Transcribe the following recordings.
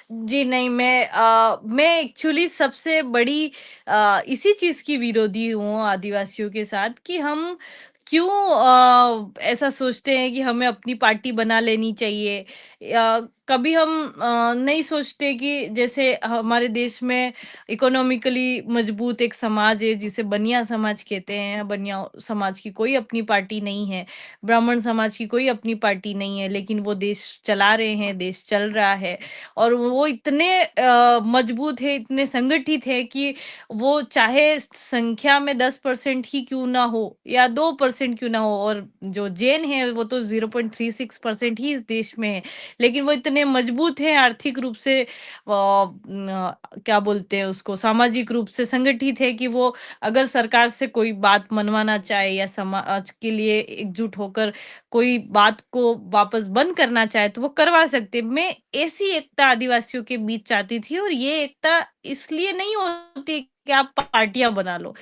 जी नहीं, मैं एक्चुअली सबसे बड़ी इसी चीज़ की विरोधी हूँ आदिवासियों के साथ कि हम क्यों ऐसा सोचते हैं कि हमें अपनी पार्टी बना लेनी चाहिए। या कभी हम नहीं सोचते कि जैसे हमारे देश में इकोनॉमिकली मजबूत एक समाज है जिसे बनिया समाज कहते हैं। बनिया समाज की कोई अपनी पार्टी नहीं है, ब्राह्मण समाज की कोई अपनी पार्टी नहीं है, लेकिन वो देश चला रहे हैं, देश चल रहा है। और वो इतने मजबूत है, इतने संगठित है कि वो चाहे संख्या में 10% ही क्यों ना हो या 2% क्यों ना हो, और जो जैन है वो तो 0.36% ही इस देश में है, लेकिन वो इतने मजबूत हैं आर्थिक रूप से, क्या बोलते हैं उसको, सामाजिक रूप से संगठित है कि वो अगर सरकार से कोई बात मनवाना चाहे या समाज के लिए एकजुट होकर कोई बात को वापस बंद करना चाहे तो वो करवा सकते। मैं ऐसी एकता आदिवासियों के बीच चाहती थी, और ये एकता इसलिए नहीं होती कि आप पार्टियां बना लो।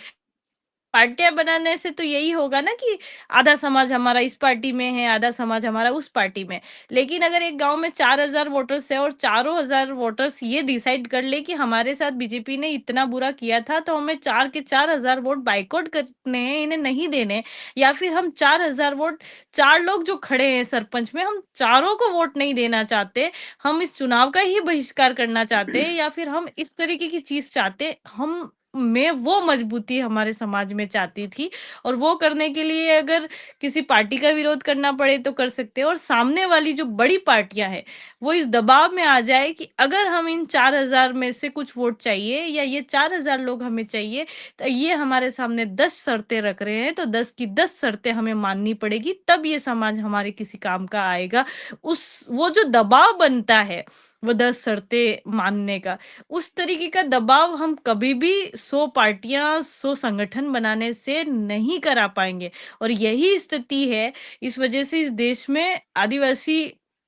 पार्टियाँ बनाने से तो यही होगा ना कि आधा समाज हमारा इस पार्टी में है, आधा समाज हमारा उस पार्टी में। लेकिन अगर एक गाँव में 4000 वोटर्स है और चारों हज़ार वोटर्स ये डिसाइड कर ले कि हमारे साथ बीजेपी ने इतना बुरा किया था, तो हमें 4 के 4000 वोट बायकॉट करने हैं, इन्हें नहीं देने, या फिर हम 4000 वोट, 4 लोग जो खड़े हैं सरपंच में, हम चारों को वोट नहीं देना चाहते, हम इस चुनाव का ही बहिष्कार करना चाहते हैं, या फिर हम इस तरीके की चीज़ चाहते, हम मैं वो मजबूती हमारे समाज में चाहती थी। और वो करने के लिए अगर किसी पार्टी का विरोध करना पड़े तो कर सकते हैं, और सामने वाली जो बड़ी पार्टियां हैं वो इस दबाव में आ जाए कि अगर हम इन 4000 में से कुछ वोट चाहिए या ये 4000 लोग हमें चाहिए, तो ये हमारे सामने 10 शर्तें रख रहे हैं, तो 10 की 10 शर्तें हमें माननी पड़ेगी, तब ये समाज हमारे किसी काम का आएगा। उस वो जो दबाव बनता है वो 10 शर्तें मानने का, उस तरीके का दबाव हम कभी भी 100 पार्टियां 100 संगठन बनाने से नहीं करा पाएंगे। और यही स्थिति है, इस वजह से इस देश में आदिवासी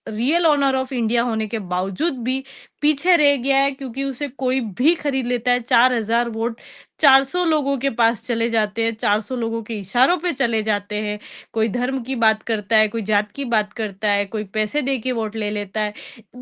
रियल ऑनर ऑफ इंडिया होने के बावजूद भी पीछे रह गया है, क्योंकि उसे कोई भी खरीद लेता है। 4000 वोट 400 लोगों के पास चले जाते हैं, 400 लोगों के इशारों पे चले जाते हैं। कोई धर्म की बात करता है, कोई जात की बात करता है, कोई पैसे दे के वोट ले लेता है।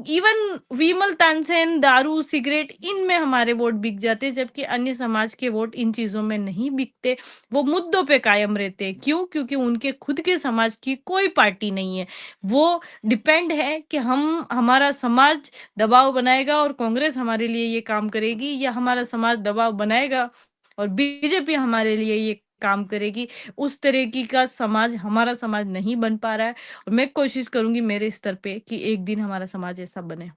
इवन विमल तानसेन, दारू, सिगरेट, इनमें हमारे वोट बिक जाते हैं, जबकि अन्य समाज के वोट इन चीज़ों में नहीं बिकते। वो मुद्दों पे कायम रहते हैं। क्यों? क्योंकि उनके खुद के समाज की कोई पार्टी नहीं है। वो डिपेंड है कि हम हमारा समाज दबाव बनाएगा और कांग्रेस हमारे लिए ये काम करेगी, या हमारा समाज दबाव बनाएगा और बीजेपी हमारे लिए ये काम करेगी। उस तरीके का समाज हमारा समाज नहीं बन पा रहा है, और मैं कोशिश करूँगी मेरे स्तर पे कि एक दिन हमारा समाज ऐसा बने।